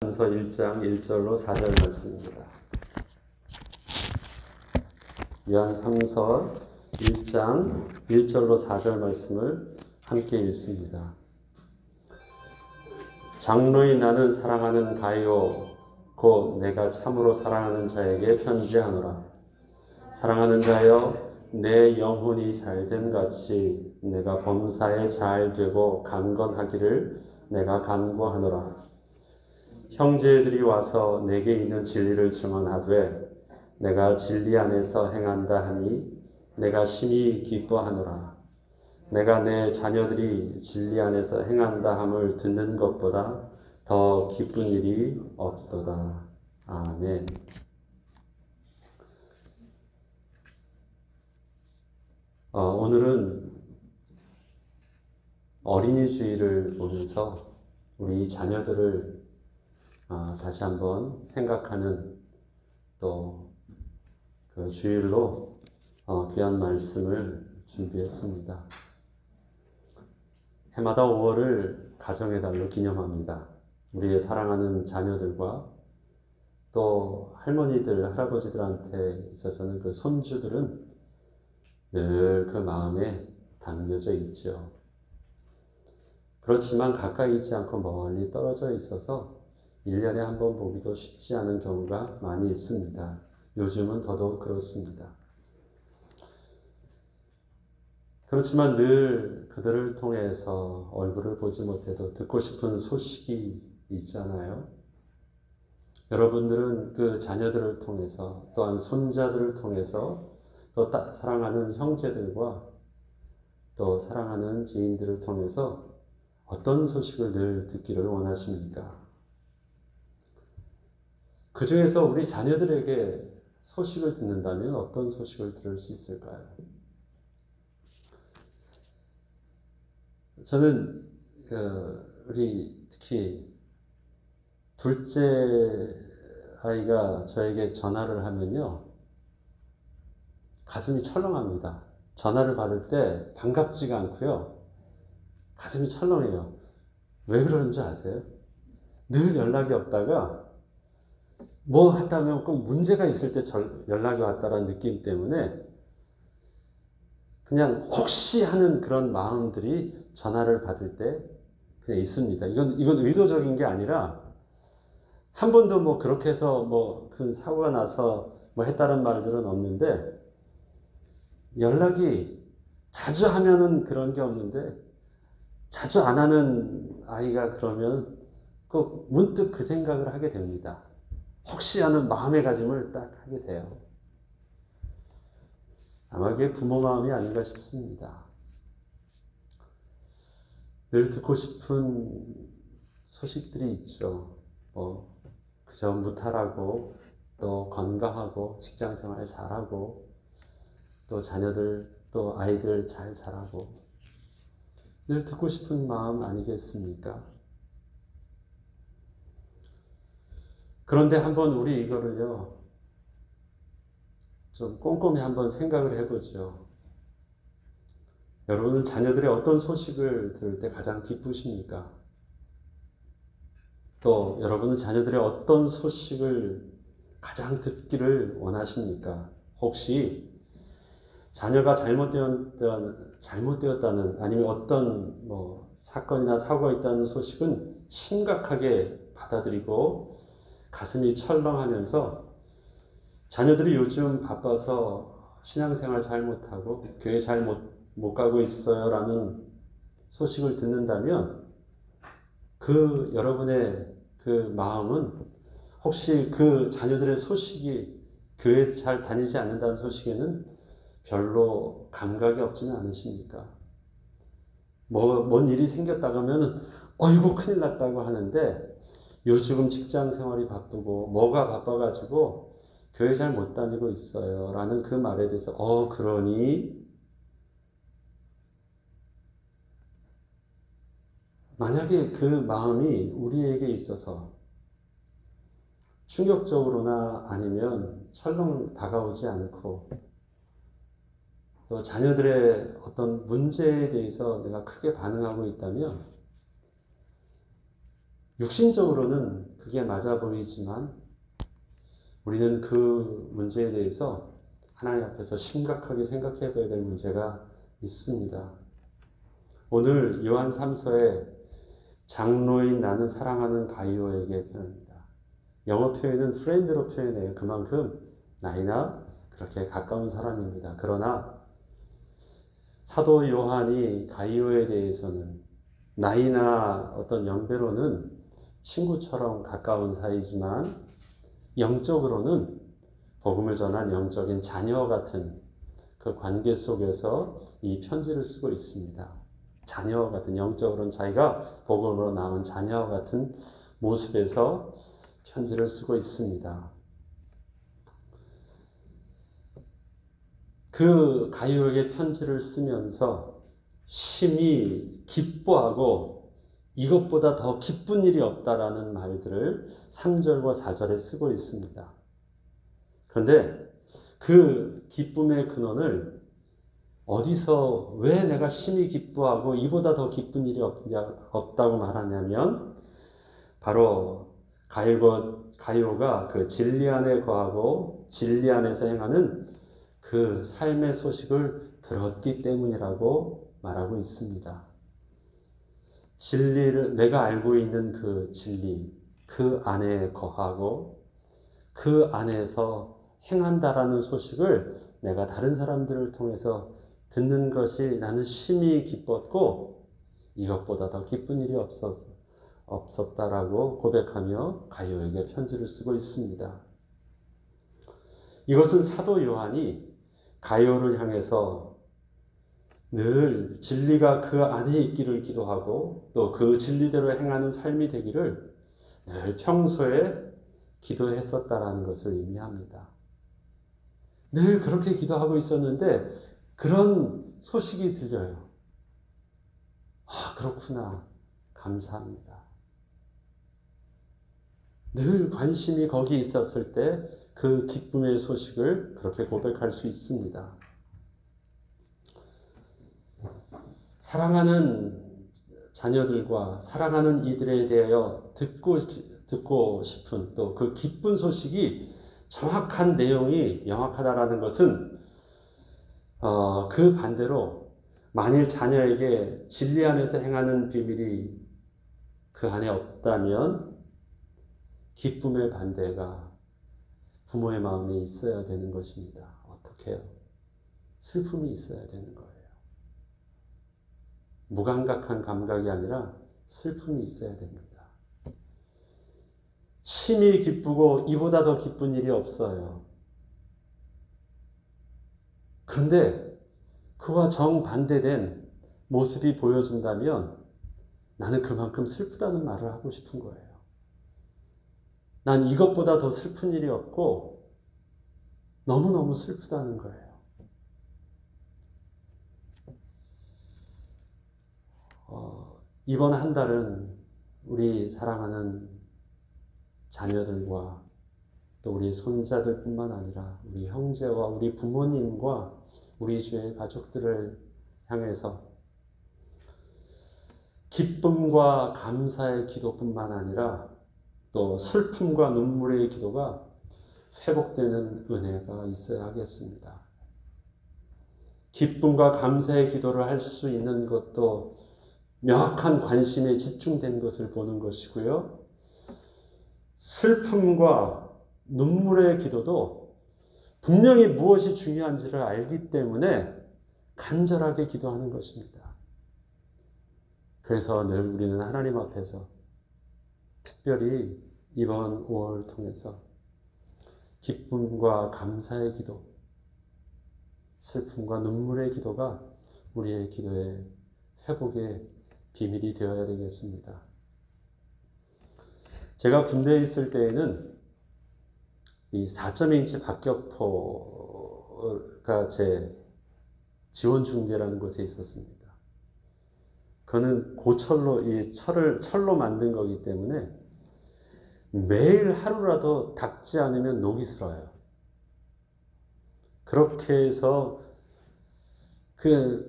요한서 1장 1절로 4절 말씀입니다. 요한삼서 1장 1절로 4절 말씀을 함께 읽습니다. 장로인 나는 사랑하는 가이오 곧 내가 참으로 사랑하는 자에게 편지하노라. 사랑하는 자여, 내 영혼이 잘됨 같이 내가 범사에 잘되고 강건하기를 내가 간구하노라. 형제들이 와서 내게 있는 진리를 증언하되 내가 진리 안에서 행한다 하니 내가 심히 기뻐하노라. 내가 내 자녀들이 진리 안에서 행한다 함을 듣는 것보다 더 기쁜 일이 없도다. 아멘. 오늘은 어린이 주일을 보면서 우리 자녀들을 다시 한번 생각하는 또 그 주일로 귀한 말씀을 준비했습니다. 해마다 5월을 가정의 달로 기념합니다. 우리의 사랑하는 자녀들과 또 할머니들, 할아버지들한테 있어서는 그 손주들은 늘 그 마음에 담겨져 있죠. 그렇지만 가까이 있지 않고 멀리 떨어져 있어서 1년에 한 번 보기도 쉽지 않은 경우가 많이 있습니다. 요즘은 더더욱 그렇습니다. 그렇지만 늘 그들을 통해서 얼굴을 보지 못해도 듣고 싶은 소식이 있잖아요. 여러분들은 그 자녀들을 통해서 또한 손자들을 통해서 또 사랑하는 형제들과 또 사랑하는 지인들을 통해서 어떤 소식을 늘 듣기를 원하십니까? 그 중에서 우리 자녀들에게 소식을 듣는다면 어떤 소식을 들을 수 있을까요? 저는 우리 특히 둘째 아이가 저에게 전화를 하면요, 가슴이 철렁합니다. 전화를 받을 때 반갑지가 않고요, 가슴이 철렁해요. 왜 그러는 줄 아세요? 늘 연락이 없다가 뭐 하다면 꼭 문제가 있을 때 연락이 왔다라는 느낌 때문에 그냥 혹시 하는 그런 마음들이 전화를 받을 때 그냥 있습니다. 이건 의도적인 게 아니라 한 번도 뭐 그렇게 해서 뭐 큰 사고가 나서 뭐 했다는 말들은 없는데, 연락이 자주 하면은 그런 게 없는데 자주 안 하는 아이가 그러면 꼭 문득 그 생각을 하게 됩니다. 혹시 하는 마음의가짐을 딱 하게 돼요. 아마 그게 부모 마음이 아닌가 싶습니다. 늘 듣고 싶은 소식들이 있죠. 그저 무탈하고 또 건강하고 직장생활 잘하고 또 자녀들 또 아이들 잘 자라고 늘 듣고 싶은 마음 아니겠습니까? 그런데 한번 우리 이거를요, 좀 꼼꼼히 한번 생각을 해보죠. 여러분은 자녀들의 어떤 소식을 들을 때 가장 기쁘십니까? 또 여러분은 자녀들의 어떤 소식을 가장 듣기를 원하십니까? 혹시 자녀가 잘못되었다는 아니면 어떤 사건이나 사고가 있다는 소식은 심각하게 받아들이고 가슴이 철렁하면서 자녀들이 요즘 바빠서 신앙생활 잘 못하고 교회 잘 못 가고 있어요 라는 소식을 듣는다면 그 여러분의 그 마음은 혹시 그 자녀들의 소식이 교회 잘 다니지 않는다는 소식에는 별로 감각이 없지는 않으십니까? 뭔 일이 생겼다고 하면은 어이구 큰일 났다고 하는데, 요즘 직장 생활이 바쁘고 뭐가 바빠가지고 교회 잘 못 다니고 있어요 라는 그 말에 대해서 그러니? 만약에 그 마음이 우리에게 있어서 충격적으로나 아니면 철렁 다가오지 않고 또 자녀들의 어떤 문제에 대해서 내가 크게 반응하고 있다면 육신적으로는 그게 맞아 보이지만 우리는 그 문제에 대해서 하나님 앞에서 심각하게 생각해 봐야 될 문제가 있습니다. 오늘 요한 3서에 장로인 나는 사랑하는 가이오에게 표현합니다. 영어 표현은 friend로 표현해요. 그만큼 나이나 그렇게 가까운 사람입니다. 그러나 사도 요한이 가이오에 대해서는 나이나 어떤 연배로는 친구처럼 가까운 사이지만 영적으로는 복음을 전한 영적인 자녀 같은 그 관계 속에서 이 편지를 쓰고 있습니다. 자녀 같은, 영적으로는 자기가 복음으로 낳은 자녀 같은 모습에서 편지를 쓰고 있습니다. 그 가이오에게 편지를 쓰면서 심히 기뻐하고 이것보다 더 기쁜 일이 없다라는 말들을 3절과 4절에 쓰고 있습니다. 그런데 그 기쁨의 근원을 어디서 왜 내가 심히 기뻐하고 이보다 더 기쁜 일이 없다고 말하냐면 바로 가이오가 그 진리 안에 거하고 진리 안에서 행하는 그 삶의 소식을 들었기 때문이라고 말하고 있습니다. 진리를, 내가 알고 있는 그 진리, 그 안에 거하고 그 안에서 행한다라는 소식을 내가 다른 사람들을 통해서 듣는 것이 나는 심히 기뻤고 이것보다 더 기쁜 일이 없었다라고 고백하며 가이오에게 편지를 쓰고 있습니다. 이것은 사도 요한이 가이오를 향해서 늘 진리가 그 안에 있기를 기도하고 또 그 진리대로 행하는 삶이 되기를 늘 평소에 기도했었다라는 것을 의미합니다. 늘 그렇게 기도하고 있었는데 그런 소식이 들려요. 아, 그렇구나. 감사합니다. 늘 관심이 거기 있었을 때 그 기쁨의 소식을 그렇게 고백할 수 있습니다. 사랑하는 자녀들과 사랑하는 이들에 대하여 듣고 싶은 또 그 기쁜 소식이 정확한 내용이 명확하다라는 것은 그 반대로 만일 자녀에게 진리 안에서 행하는 비밀이 그 안에 없다면 기쁨의 반대가 부모의 마음에 있어야 되는 것입니다. 어떻게 해요? 슬픔이 있어야 되는 거예요. 무감각한 감각이 아니라 슬픔이 있어야 됩니다. 심히 기쁘고 이보다 더 기쁜 일이 없어요. 그런데 그와 정반대된 모습이 보여준다면 나는 그만큼 슬프다는 말을 하고 싶은 거예요. 난 이것보다 더 슬픈 일이 없고 너무너무 슬프다는 거예요. 이번 한 달은 우리 사랑하는 자녀들과 또 우리 손자들 뿐만 아니라 우리 형제와 우리 부모님과 우리 주의 가족들을 향해서 기쁨과 감사의 기도뿐만 아니라 또 슬픔과 눈물의 기도가 회복되는 은혜가 있어야 하겠습니다. 기쁨과 감사의 기도를 할 수 있는 것도 명확한 관심에 집중된 것을 보는 것이고요. 슬픔과 눈물의 기도도 분명히 무엇이 중요한지를 알기 때문에 간절하게 기도하는 것입니다. 그래서 늘 우리는 하나님 앞에서 특별히 이번 5월을 통해서 기쁨과 감사의 기도, 슬픔과 눈물의 기도가 우리의 기도의 회복의 비밀이 되어야 되겠습니다. 제가 군대에 있을 때에는 이 4.2인치 박격포가 제 지원 중대라는 곳에 있었습니다. 그거는 고철로, 철로 만든 거기 때문에 매일 하루라도 닦지 않으면 녹이 슬어요. 그렇게 해서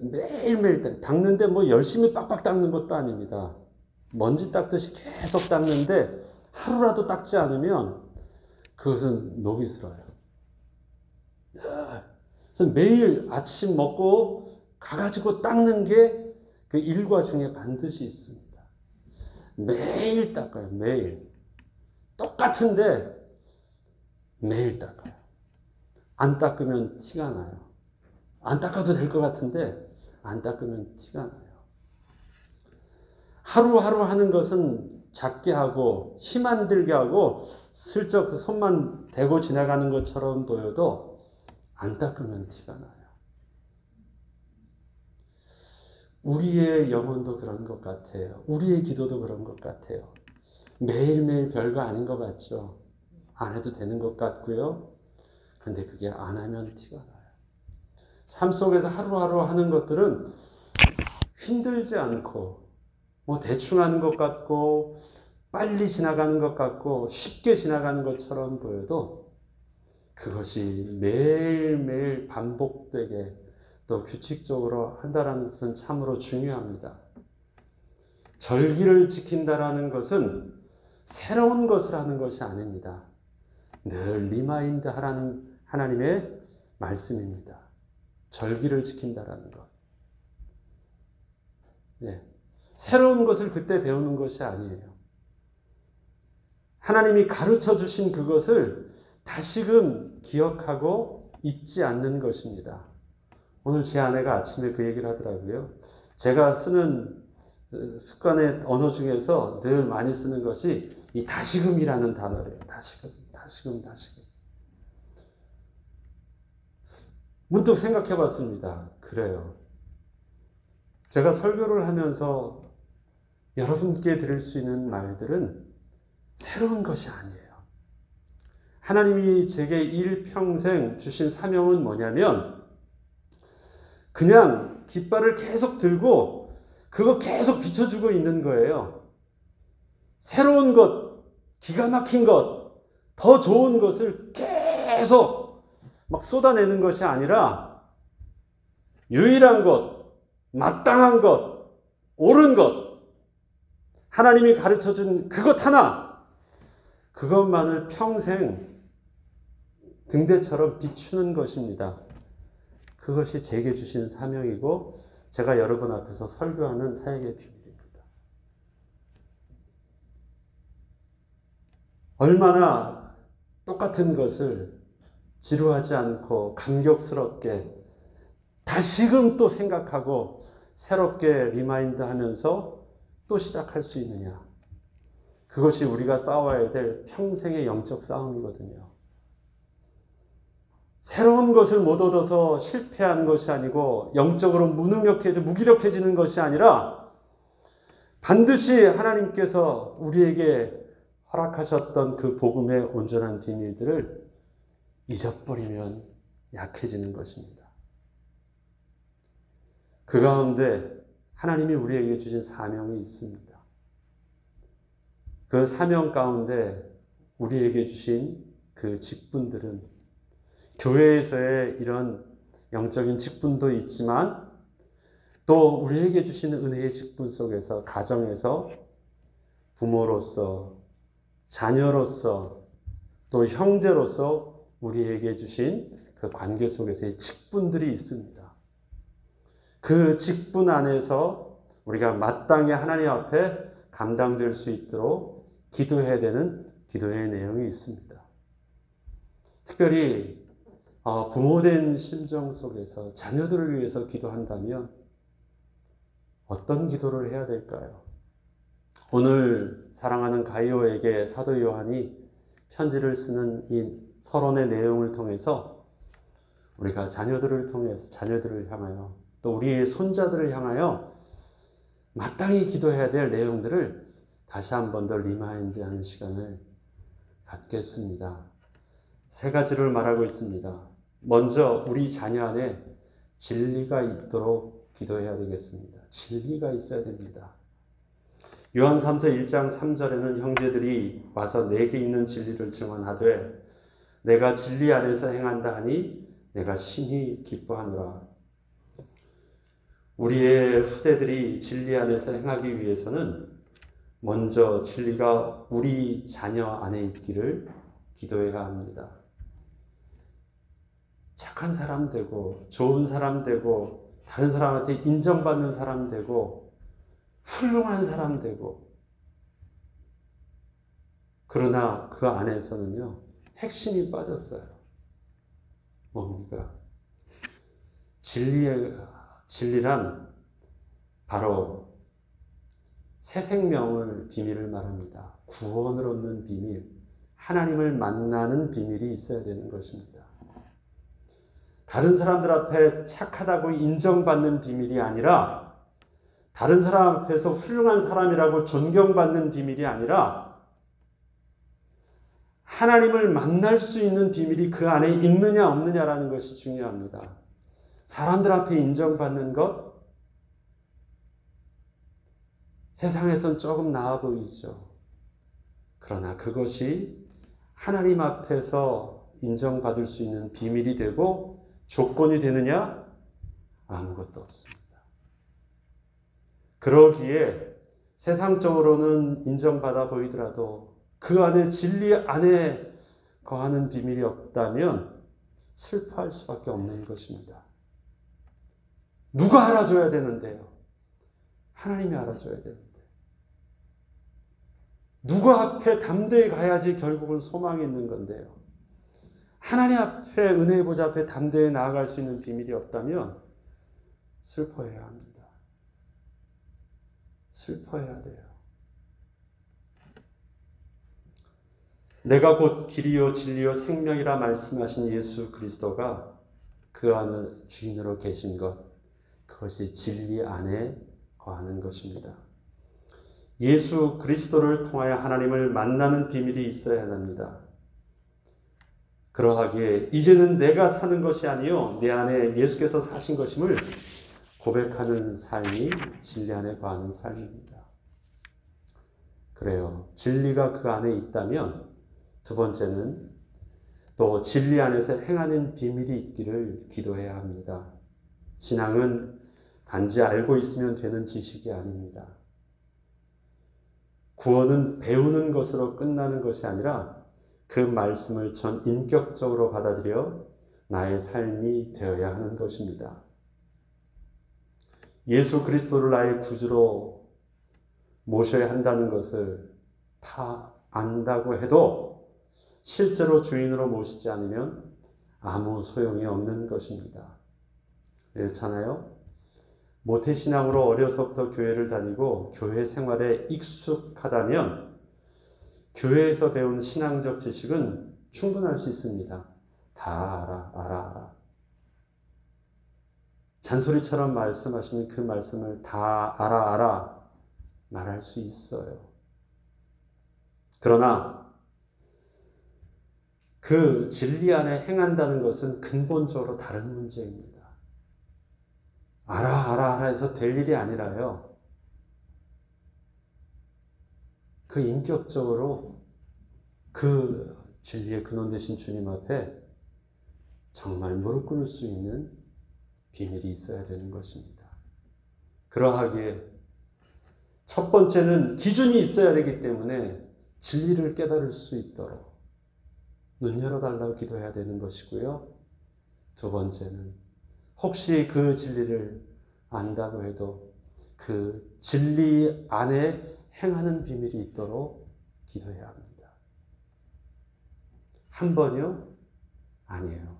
매일매일 닦는데 뭐 열심히 빡빡 닦는 것도 아닙니다. 먼지 닦듯이 계속 닦는데 하루라도 닦지 않으면 그것은 녹이 슬어요. 그래서 매일 아침 먹고 가가지고 닦는 게 그 일과 중에 반드시 있습니다. 매일 닦아요. 매일. 똑같은데 매일 닦아요. 안 닦으면 티가 나요. 안 닦아도 될 것 같은데 안 닦으면 티가 나요. 하루하루 하는 것은 작게 하고 힘 안 들게 하고 슬쩍 그 손만 대고 지나가는 것처럼 보여도 안 닦으면 티가 나요. 우리의 영혼도 그런 것 같아요. 우리의 기도도 그런 것 같아요. 매일매일 별거 아닌 것 같죠? 안 해도 되는 것 같고요. 그런데 그게 안 하면 티가 나요. 삶 속에서 하루하루 하는 것들은 힘들지 않고 뭐 대충 하는 것 같고 빨리 지나가는 것 같고 쉽게 지나가는 것처럼 보여도 그것이 매일매일 반복되게 또 규칙적으로 한다는 것은 참으로 중요합니다. 절기를 지킨다라는 것은 새로운 것을 하는 것이 아닙니다. 늘 리마인드 하라는 하나님의 말씀입니다. 절기를 지킨다라는 것. 네. 새로운 것을 그때 배우는 것이 아니에요. 하나님이 가르쳐 주신 그것을 다시금 기억하고 잊지 않는 것입니다. 오늘 제 아내가 아침에 그 얘기를 하더라고요. 제가 쓰는 습관의 언어 중에서 늘 많이 쓰는 것이 이 다시금이라는 단어래요. 다시금. 문득 생각해 봤습니다. 그래요. 제가 설교를 하면서 여러분께 드릴 수 있는 말들은 새로운 것이 아니에요. 하나님이 제게 일평생 주신 사명은 뭐냐면 그냥 깃발을 계속 들고 그거 계속 비춰주고 있는 거예요. 새로운 것, 기가 막힌 것, 더 좋은 것을 계속 막 쏟아내는 것이 아니라 유일한 것, 마땅한 것, 옳은 것, 하나님이 가르쳐준 그것 하나, 그것만을 평생 등대처럼 비추는 것입니다. 그것이 제게 주신 사명이고 제가 여러분 앞에서 설교하는 사역의 비밀입니다. 얼마나 똑같은 것을 지루하지 않고 감격스럽게 다시금 또 생각하고 새롭게 리마인드 하면서 또 시작할 수 있느냐. 그것이 우리가 싸워야 될 평생의 영적 싸움이거든요. 새로운 것을 못 얻어서 실패하는 것이 아니고 영적으로 무기력해지는 것이 아니라 반드시 하나님께서 우리에게 허락하셨던 그 복음의 온전한 비밀들을 잊어버리면 약해지는 것입니다. 그 가운데 하나님이 우리에게 주신 사명이 있습니다. 그 사명 가운데 우리에게 주신 그 직분들은 교회에서의 이런 영적인 직분도 있지만 또 우리에게 주시는 은혜의 직분 속에서 가정에서 부모로서 자녀로서 또 형제로서 우리에게 주신 그 관계 속에서의 직분들이 있습니다. 그 직분 안에서 우리가 마땅히 하나님 앞에 감당될 수 있도록 기도해야 되는 기도의 내용이 있습니다. 특별히 부모된 심정 속에서 자녀들을 위해서 기도한다면 어떤 기도를 해야 될까요? 오늘 사랑하는 가이오에게 사도 요한이 편지를 쓰는 이 서론의 내용을 통해서 우리가 자녀들을 향하여 또 우리의 손자들을 향하여 마땅히 기도해야 될 내용들을 다시 한 번 더 리마인드하는 시간을 갖겠습니다. 3가지를 말하고 있습니다. 먼저 우리 자녀 안에 진리가 있도록 기도해야 되겠습니다. 진리가 있어야 됩니다. 요한 3서 1장 3절에는 형제들이 와서 내게 있는 진리를 증언하되 내가 진리 안에서 행한다 하니 내가 심히 기뻐하노라. 우리의 후대들이 진리 안에서 행하기 위해서는 먼저 진리가 우리 자녀 안에 있기를 기도해야 합니다. 착한 사람 되고 좋은 사람 되고 다른 사람한테 인정받는 사람 되고 훌륭한 사람 되고, 그러나 그 안에서는요 핵심이 빠졌어요. 뭡니까? 진리란 바로 새 생명을 비밀을 말합니다. 구원을 얻는 비밀, 하나님을 만나는 비밀이 있어야 되는 것입니다. 다른 사람들 앞에 착하다고 인정받는 비밀이 아니라, 다른 사람 앞에서 훌륭한 사람이라고 존경받는 비밀이 아니라, 하나님을 만날 수 있는 비밀이 그 안에 있느냐 없느냐라는 것이 중요합니다. 사람들 앞에 인정받는 것, 세상에선 조금 나아 보이죠. 그러나 그것이 하나님 앞에서 인정받을 수 있는 비밀이 되고 조건이 되느냐? 아무것도 없습니다. 그러기에 세상적으로는 인정받아 보이더라도 그 안에 진리 안에 거하는 비밀이 없다면 슬퍼할 수밖에 없는 것입니다. 누가 알아줘야 되는데요? 하나님이 알아줘야 되는데. 누구 앞에 담대히 가야지 결국은 소망이 있는 건데요. 하나님 앞에, 은혜의 보좌 앞에 담대히 나아갈 수 있는 비밀이 없다면 슬퍼해야 합니다. 슬퍼해야 돼요. 내가 곧 길이요 진리요 생명이라 말씀하신 예수 그리스도가 그 안에 주인으로 계신 것, 그것이 진리 안에 거하는 것입니다. 예수 그리스도를 통하여 하나님을 만나는 비밀이 있어야 합니다. 그러하기에 이제는 내가 사는 것이 아니요 내 안에 예수께서 사신 것임을 고백하는 삶이 진리 안에 거하는 삶입니다. 그래요. 진리가 그 안에 있다면 두 번째는 또 진리 안에서 행하는 비밀이 있기를 기도해야 합니다. 신앙은 단지 알고 있으면 되는 지식이 아닙니다. 구원은 배우는 것으로 끝나는 것이 아니라 그 말씀을 전 인격적으로 받아들여 나의 삶이 되어야 하는 것입니다. 예수 그리스도를 나의 구주로 모셔야 한다는 것을 다 안다고 해도 실제로 주인으로 모시지 않으면 아무 소용이 없는 것입니다. 그렇잖아요? 모태신앙으로 어려서부터 교회를 다니고 교회 생활에 익숙하다면 교회에서 배운 신앙적 지식은 충분할 수 있습니다. 다 알아. 잔소리처럼 말씀하시는 그 말씀을 다 알아 말할 수 있어요. 그러나 그 진리 안에 행한다는 것은 근본적으로 다른 문제입니다. 알아 해서 될 일이 아니라요. 그 인격적으로 그 진리의 근원 되신 주님 앞에 정말 무릎 꿇을 수 있는 비밀이 있어야 되는 것입니다. 그러하기에 첫 번째는 기준이 있어야 되기 때문에 진리를 깨달을 수 있도록 눈 열어달라고 기도해야 되는 것이고요. 두 번째는 혹시 그 진리를 안다고 해도 그 진리 안에 행하는 비밀이 있도록 기도해야 합니다. 한 번이요? 아니에요.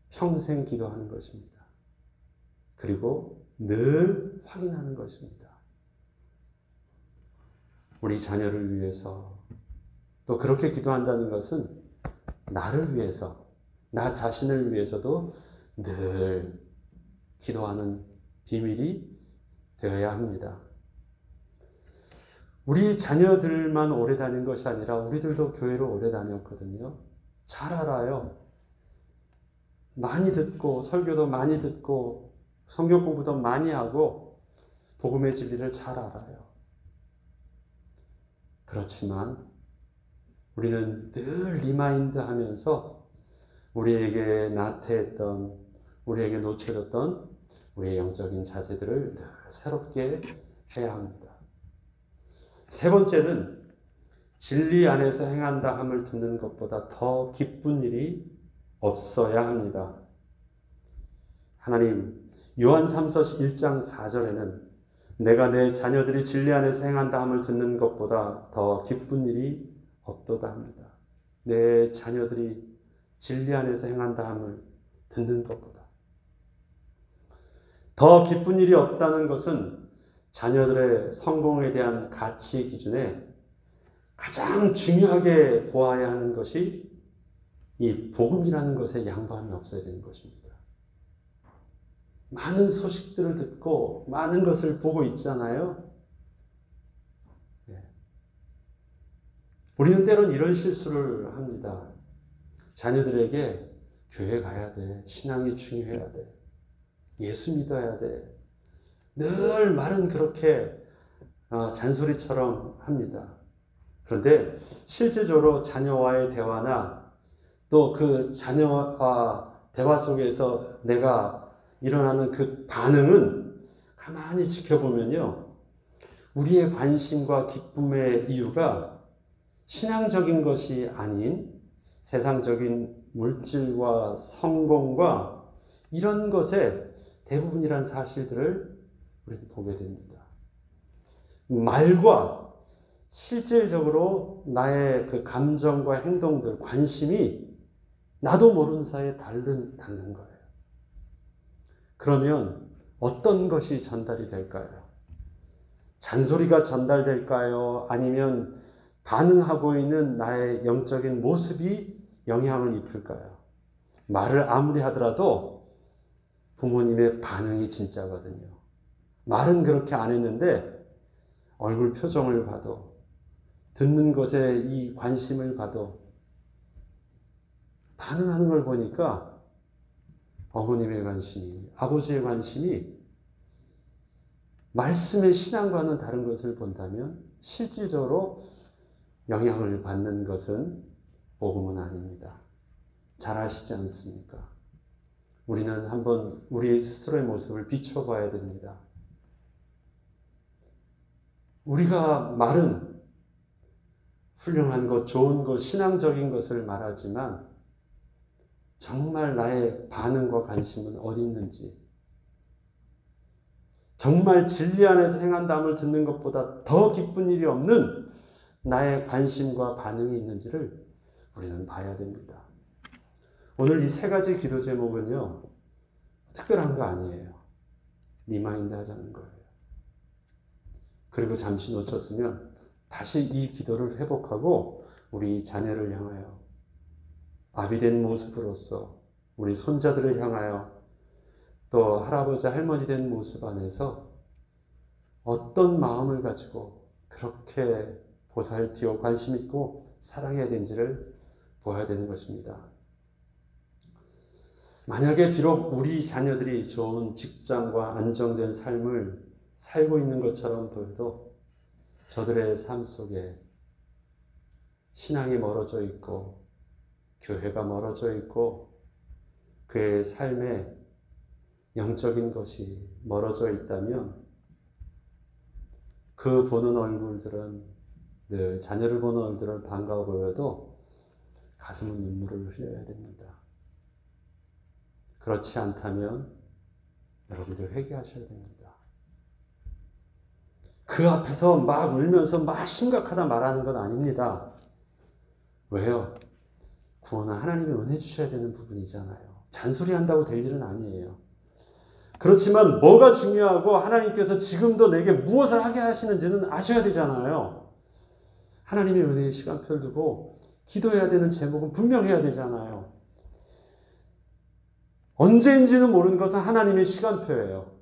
평생 기도하는 것입니다. 그리고 늘 확인하는 것입니다. 우리 자녀를 위해서 또 그렇게 기도한다는 것은 나를 위해서, 나 자신을 위해서도 늘 기도하는 비밀이 되어야 합니다. 우리 자녀들만 오래 다닌 것이 아니라 우리들도 교회를 오래 다녔거든요. 잘 알아요. 많이 듣고 설교도 많이 듣고 성경 공부도 많이 하고 복음의 진리를 잘 알아요. 그렇지만 우리는 늘 리마인드 하면서 우리에게 나태했던, 우리에게 놓쳐졌던 우리의 영적인 자세들을 늘 새롭게 해야 합니다. 세 번째는 진리 안에서 행한다 함을 듣는 것보다 더 기쁜 일이 없어야 합니다. 하나님, 요한 3서 1장 4절에는 내가 내 자녀들이 진리 안에서 행한다 함을 듣는 것보다 더 기쁜 일이 없도다 합니다. 내 자녀들이 진리 안에서 행한다 함을 듣는 것보다 더 기쁜 일이 없다는 것은 자녀들의 성공에 대한 가치 기준에 가장 중요하게 보아야 하는 것이 이 복음이라는 것에 양보함이 없어야 되는 것입니다. 많은 소식들을 듣고 많은 것을 보고 있잖아요. 우리는 때론 이런 실수를 합니다. 자녀들에게 교회 가야 돼. 신앙이 중요해야 돼. 예수 믿어야 돼. 늘 말은 그렇게 잔소리처럼 합니다. 그런데 실제적으로 자녀와의 대화나 또 그 자녀와 대화 속에서 내가 일어나는 그 반응은 가만히 지켜보면요. 우리의 관심과 기쁨의 이유가 신앙적인 것이 아닌 세상적인 물질과 성공과 이런 것의 대부분이란 사실들을 우리는 보게 됩니다. 말과 실질적으로 나의 그 감정과 행동들, 관심이 나도 모르는 사이에 다른 거예요. 그러면 어떤 것이 전달이 될까요? 잔소리가 전달될까요? 아니면 반응하고 있는 나의 영적인 모습이 영향을 입힐까요? 말을 아무리 하더라도 부모님의 반응이 진짜거든요. 말은 그렇게 안 했는데 얼굴 표정을 봐도 듣는 것에 이 관심을 봐도 반응하는 걸 보니까 어머님의 관심이, 아버지의 관심이 말씀의 신앙과는 다른 것을 본다면 실질적으로 영향을 받는 것은 복음은 아닙니다. 잘 아시지 않습니까? 우리는 한번 우리 스스로의 모습을 비춰봐야 됩니다. 우리가 말은 훌륭한 것, 좋은 것, 신앙적인 것을 말하지만 정말 나의 반응과 관심은 어디 있는지, 정말 진리 안에서 행한다함을 듣는 것보다 더 기쁜 일이 없는 나의 관심과 반응이 있는지를 우리는 봐야 됩니다. 오늘 이 세 가지 기도 제목은요, 특별한 거 아니에요. 리마인드 하자는 거예요. 그리고 잠시 놓쳤으면 다시 이 기도를 회복하고 우리 자녀를 향하여 아비된 모습으로서 우리 손자들을 향하여 또 할아버지 할머니 된 모습 안에서 어떤 마음을 가지고 그렇게 보살피고 관심 있고 사랑해야 되는지를 보아야 되는 것입니다. 만약에 비록 우리 자녀들이 좋은 직장과 안정된 삶을 살고 있는 것처럼 보여도 저들의 삶 속에 신앙이 멀어져 있고 교회가 멀어져 있고 그의 삶에 영적인 것이 멀어져 있다면 그 보는 얼굴들은 늘 자녀를 보는 얼굴들은 반가워 보여도 가슴은 눈물을 흘려야 됩니다. 그렇지 않다면 여러분들 회개하셔야 됩니다. 그 앞에서 막 울면서 막 심각하다 말하는 건 아닙니다. 왜요? 구원은 하나님이 은혜 주셔야 되는 부분이잖아요. 잔소리한다고 될 일은 아니에요. 그렇지만 뭐가 중요하고 하나님께서 지금도 내게 무엇을 하게 하시는지는 아셔야 되잖아요. 하나님의 은혜의 시간표를 두고 기도해야 되는 제목은 분명해야 되잖아요. 언제인지는 모르는 것은 하나님의 시간표예요.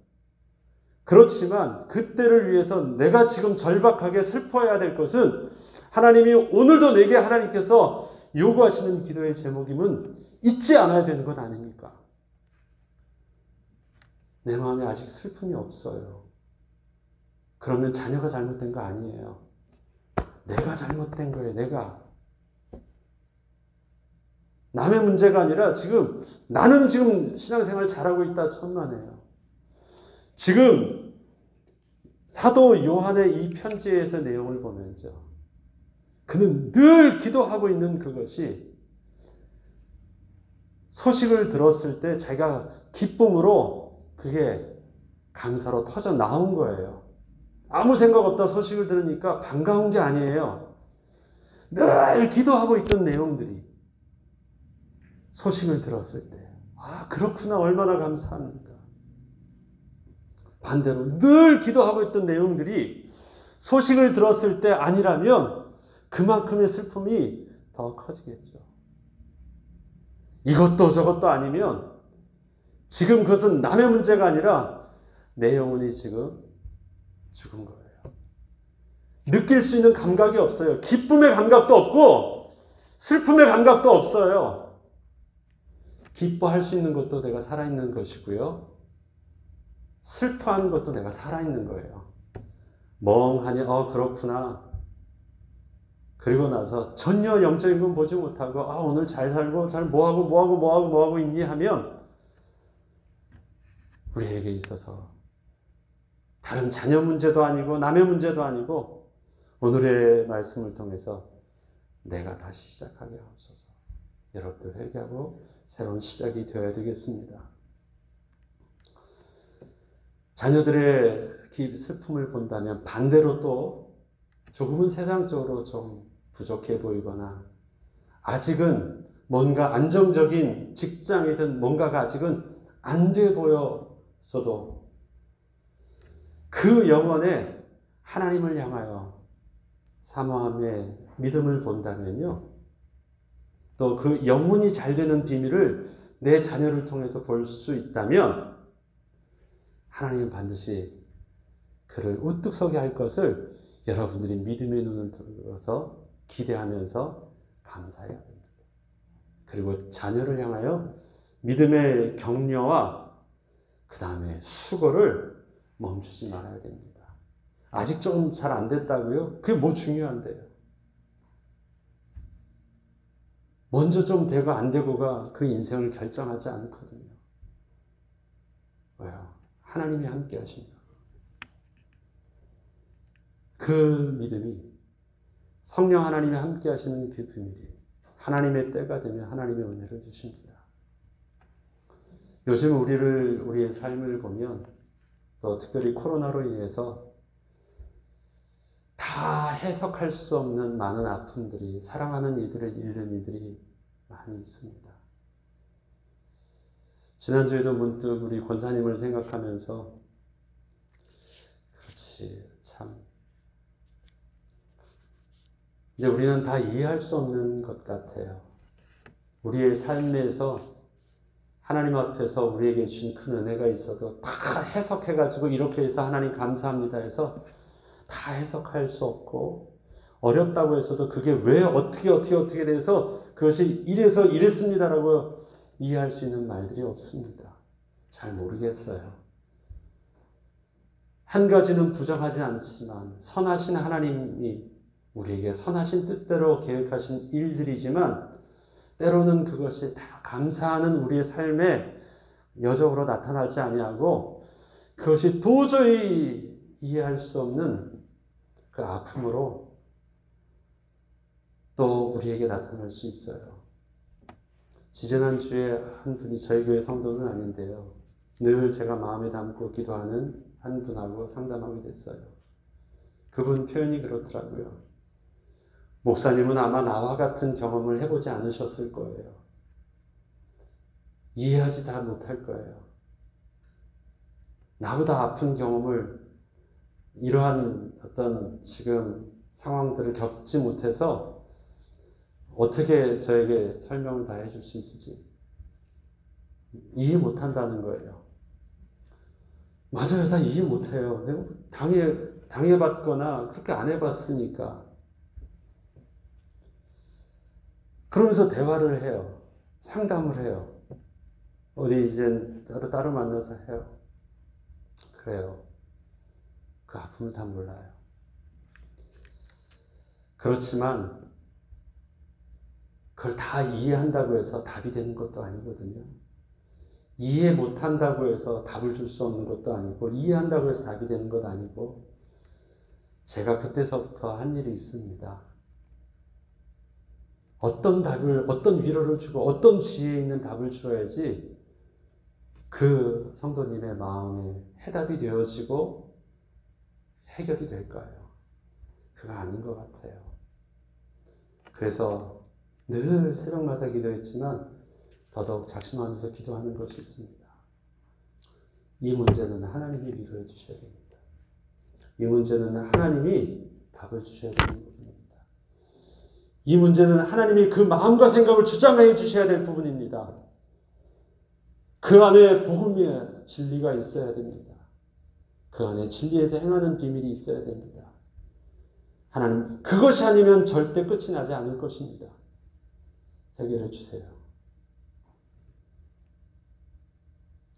그렇지만 그때를 위해서 내가 지금 절박하게 슬퍼해야 될 것은 하나님이 오늘도 내게 하나님께서 요구하시는 기도의 제목임은 잊지 않아야 되는 것 아닙니까? 내 마음에 아직 슬픔이 없어요. 그러면 자녀가 잘못된 거 아니에요. 내가 잘못된 거예요. 내가. 남의 문제가 아니라 나는 지금 신앙생활 잘하고 있다 천만에요. 지금 사도 요한의 이 편지에서 내용을 보면요, 그는 늘 기도하고 있는 그것이 소식을 들었을 때 자기가 기쁨으로 그게 감사로 터져 나온 거예요. 아무 생각 없다 소식을 들으니까 반가운 게 아니에요. 늘 기도하고 있던 내용들이 소식을 들었을 때, 아, 그렇구나, 얼마나 감사합니까? 반대로 늘 기도하고 있던 내용들이 소식을 들었을 때 아니라면 그만큼의 슬픔이 더 커지겠죠. 이것도 저것도 아니면 지금 그것은 남의 문제가 아니라 내 영혼이 지금 죽은 거예요. 느낄 수 있는 감각이 없어요. 기쁨의 감각도 없고 슬픔의 감각도 없어요. 기뻐할 수 있는 것도 내가 살아있는 것이고요, 슬퍼하는 것도 내가 살아있는 거예요. 멍하니 그렇구나. 그리고 나서 전혀 영적인 건 보지 못하고 오늘 잘 살고 잘 뭐하고 있니 하면 우리에게 있어서 다른 자녀 문제도 아니고 남의 문제도 아니고 오늘의 말씀을 통해서 내가 다시 시작하게 하옵소서. 여러분들 회개하고 새로운 시작이 되어야 되겠습니다. 자녀들의 슬픔을 본다면 반대로 또 조금은 세상적으로 좀 부족해 보이거나 아직은 뭔가 안정적인 직장이든 뭔가가 아직은 안 돼 보였어도 그 영혼에 하나님을 향하여 사모함의 믿음을 본다면요, 또 그 영혼이 잘 되는 비밀을 내 자녀를 통해서 볼 수 있다면 하나님은 반드시 그를 우뚝 서게 할 것을 여러분들이 믿음의 눈을 들어서 기대하면서 감사해야 됩니다. 그리고 자녀를 향하여 믿음의 격려와 그 다음에 수고를 멈추지 말아야 됩니다. 아직 좀 잘 안 됐다고요? 그게 뭐 중요한데요? 먼저 좀 되고 안 되고가 그 인생을 결정하지 않거든요. 왜요? 하나님이 함께 하십니다. 그 믿음이, 성령 하나님이 함께 하시는 그 비밀이 하나님의 때가 되면 하나님의 은혜를 주십니다. 요즘 우리의 삶을 보면 또 특별히 코로나로 인해서 다 해석할 수 없는 많은 아픔들이, 사랑하는 이들을 잃는 이들이 많이 있습니다. 지난주에도 문득 우리 권사님을 생각하면서 그렇지, 참 이제 우리는 다 이해할 수 없는 것 같아요. 우리의 삶에서 하나님 앞에서 우리에게 주신 큰 은혜가 있어도 다 해석해가지고 이렇게 해서 하나님 감사합니다 해서 다 해석할 수 없고, 어렵다고 해서도 그게 왜 어떻게 돼서 그것이 이래서 이랬습니다라고 이해할 수 있는 말들이 없습니다. 잘 모르겠어요. 한 가지는 부정하지 않지만 선하신 하나님이 우리에게 선하신 뜻대로 계획하신 일들이지만 때로는 그것이 다 감사하는 우리의 삶에 여적으로 나타나지 아니하고 그것이 도저히 이해할 수 없는 그 아픔으로 또 우리에게 나타날 수 있어요. 지지난주에 한 분이 저희 교회 성도는 아닌데요, 늘 제가 마음에 담고 기도하는 한 분하고 상담하게 됐어요. 그분 표현이 그렇더라고요. 목사님은 아마 나와 같은 경험을 해보지 않으셨을 거예요. 이해하지 다 못할 거예요. 나보다 아픈 경험을, 이러한 어떤 지금 상황들을 겪지 못해서 어떻게 저에게 설명을 다 해줄 수 있을지 이해 못한다는 거예요. 맞아요, 다 이해 못해요. 내가 당해봤거나 그렇게 안 해봤으니까. 그러면서 대화를 해요. 상담을 해요. 어디 이제 따로 만나서 해요. 그래요. 그 아픔을 다 몰라요. 그렇지만 그걸 다 이해한다고 해서 답이 되는 것도 아니거든요. 이해 못한다고 해서 답을 줄 수 없는 것도 아니고, 이해한다고 해서 답이 되는 것도 아니고, 제가 그때서부터 한 일이 있습니다. 어떤 답을, 어떤 위로를 주고 어떤 지혜 있는 답을 주어야지 그 성도님의 마음에 해답이 되어지고 해결이 될까요? 그거 아닌 것 같아요. 그래서 늘 새벽마다 기도했지만 더더욱 작심하면서 기도하는 것이 있습니다. 이 문제는 하나님이 위로해 주셔야 됩니다. 이 문제는 하나님이 답을 주셔야 되는 부분입니다. 이 문제는 하나님이 그 마음과 생각을 주장해 주셔야 될 부분입니다. 그 안에 복음의 진리가 있어야 됩니다. 그 안에 진리에서 행하는 비밀이 있어야 됩니다. 하나님, 그것이 아니면 절대 끝이 나지 않을 것입니다. 해결해 주세요.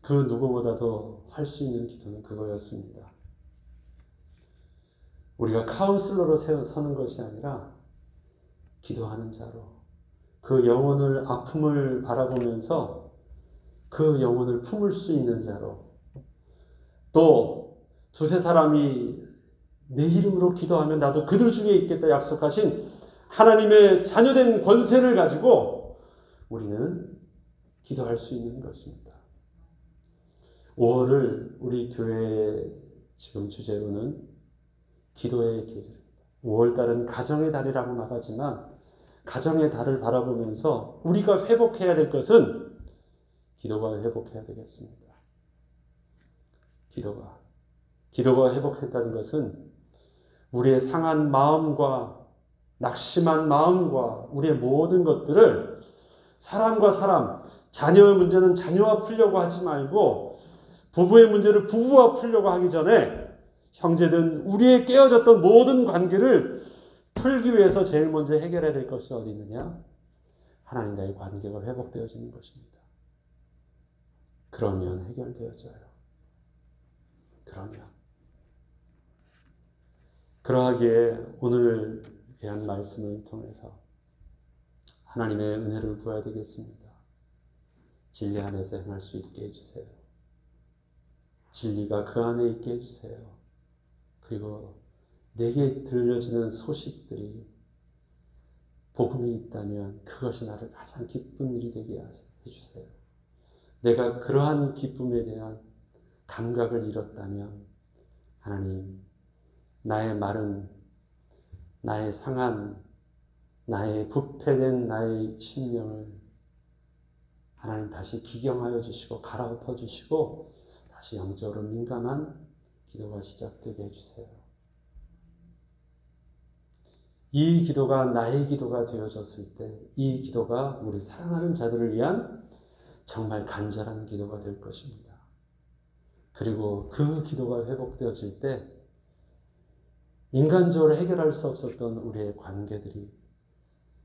그 누구보다도 할 수 있는 기도는 그거였습니다. 우리가 카운슬러로 서는 것이 아니라 기도하는 자로 그 영혼을 아픔을 바라보면서 그 영혼을 품을 수 있는 자로 또 두세 사람이 내 이름으로 기도하면 나도 그들 중에 있겠다 약속하신 하나님의 자녀된 권세를 가지고 우리는 기도할 수 있는 것입니다. 5월을 우리 교회의 지금 주제로는 기도의 계절입니다. 5월달은 가정의 달이라고 말하지만 가정의 달을 바라보면서 우리가 회복해야 될 것은 기도가 회복해야 되겠습니다. 기도가 회복했다는 것은 우리의 상한 마음과 낙심한 마음과 우리의 모든 것들을 사람과 사람, 자녀의 문제는 자녀와 풀려고 하지 말고 부부의 문제를 부부와 풀려고 하기 전에 형제든 우리의 깨어졌던 모든 관계를 풀기 위해서 제일 먼저 해결해야 될 것이 어디 있느냐? 하나님과의 관계가 회복되어지는 것입니다. 그러면 해결되어져요. 그러하기에 오늘 귀한 말씀을 통해서 하나님의 은혜를 구해야 되겠습니다. 진리 안에서 행할 수 있게 해주세요. 진리가 그 안에 있게 해주세요. 그리고 내게 들려지는 소식들이 복음이 있다면 그것이 나를 가장 기쁜 일이 되게 해주세요. 내가 그러한 기쁨에 대한 감각을 잃었다면 하나님, 나의 마른, 나의 상한, 나의 부패된 나의 심령을 하나님 다시 기경하여 주시고 갈아엎어 주시고 다시 영적으로 민감한 기도가 시작되게 해주세요. 이 기도가 나의 기도가 되어졌을 때 이 기도가 우리 사랑하는 자들을 위한 정말 간절한 기도가 될 것입니다. 그리고 그 기도가 회복되어질 때 인간적으로 해결할 수 없었던 우리의 관계들이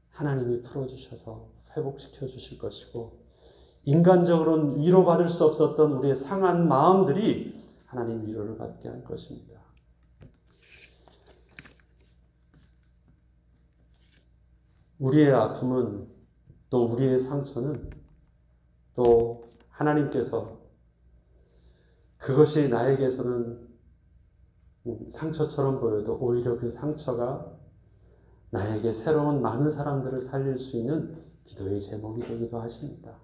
하나님이 풀어주셔서 회복시켜 주실 것이고 인간적으로는 위로받을 수 없었던 우리의 상한 마음들이 하나님 위로를 받게 할 것입니다. 우리의 아픔은 또 우리의 상처는 또 하나님께서 그것이 나에게서는 상처처럼 보여도 오히려 그 상처가 나에게 새로운 많은 사람들을 살릴 수 있는 기도의 제목이 되기도 하십니다.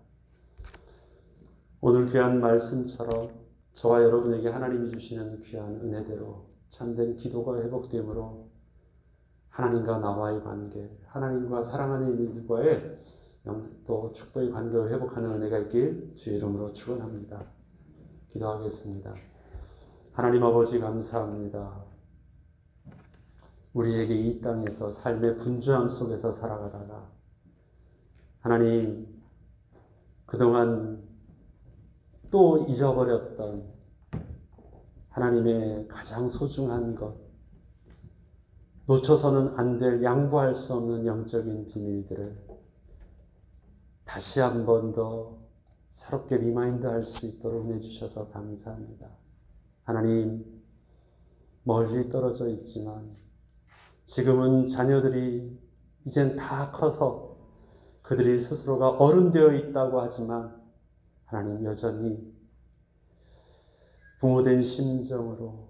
오늘 귀한 말씀처럼 저와 여러분에게 하나님이 주시는 귀한 은혜대로 참된 기도가 회복되므로 하나님과 나와의 관계, 하나님과 사랑하는 이들과의 또 축복의 관계를 회복하는 은혜가 있길 주의 이름으로 축원합니다. 기도하겠습니다. 하나님 아버지 감사합니다. 우리에게 이 땅에서 삶의 분주함 속에서 살아가다가 하나님 그동안 또 잊어버렸던 하나님의 가장 소중한 것, 놓쳐서는 안 될 양보할 수 없는 영적인 비밀들을 다시 한 번 더 새롭게 리마인드 할 수 있도록 해주셔서 감사합니다. 하나님, 멀리 떨어져 있지만 지금은 자녀들이 이젠 다 커서 그들이 스스로가 어른 되어 있다고 하지만 하나님 여전히 부모된 심정으로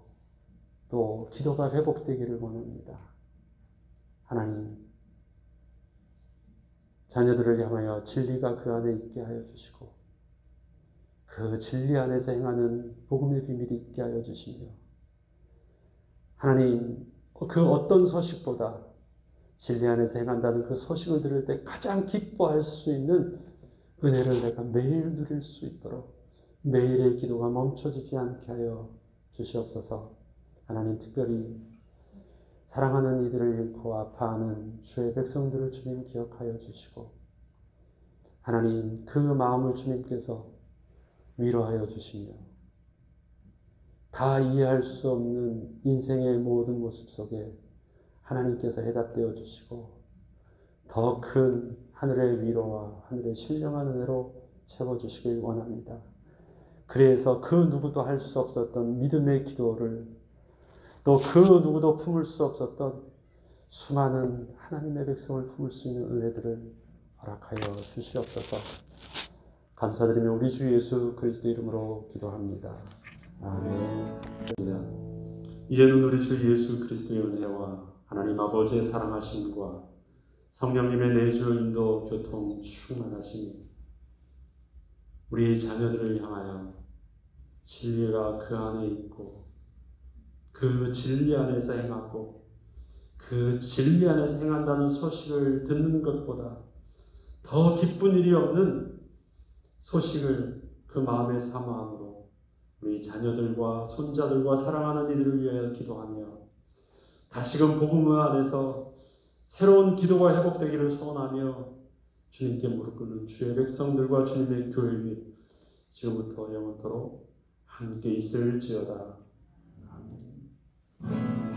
또 기도가 회복되기를 원합니다. 하나님, 자녀들을 향하여 진리가 그 안에 있게 하여 주시고 그 진리 안에서 행하는 복음의 비밀이 있게 하여 주시며 하나님, 그 어떤 소식보다 진리 안에서 행한다는 그 소식을 들을 때 가장 기뻐할 수 있는 은혜를 내가 매일 누릴 수 있도록 매일의 기도가 멈춰지지 않게 하여 주시옵소서. 하나님, 특별히 사랑하는 이들을 잃고 아파하는 주의 백성들을 주님 기억하여 주시고 하나님, 그 마음을 주님께서 위로하여 주시며 다 이해할 수 없는 인생의 모든 모습 속에 하나님께서 해답되어 주시고 더 큰 하늘의 위로와 하늘의 신령한 은혜로 채워주시길 원합니다. 그래서 그 누구도 할 수 없었던 믿음의 기도를 또 그 누구도 품을 수 없었던 수많은 하나님의 백성을 품을 수 있는 은혜들을 허락하여 주시옵소서. 감사드리며 우리 주 예수 그리스도 이름으로 기도합니다. 아멘. 이제는 우리 주 예수 그리스도의 은혜와 하나님 아버지의 사랑하심과 성령님의 내주 인도 교통 충만하심이 우리 자녀들을 향하여 진리가 그 안에 있고 그 진리 안에서 행하고 그 진리 안에서 행한다는 소식을 듣는 것보다 더 기쁜 일이 없는 소식을 그 마음의 사모함으로 우리 자녀들과 손자들과 사랑하는 이들을 위하여 기도하며 다시금 복음 안에서 새로운 기도가 회복되기를 소원하며 주님께 무릎 꿇는 주의 백성들과 주님의 교회를 지금부터 영원토록 함께 있을지어다. 아멘.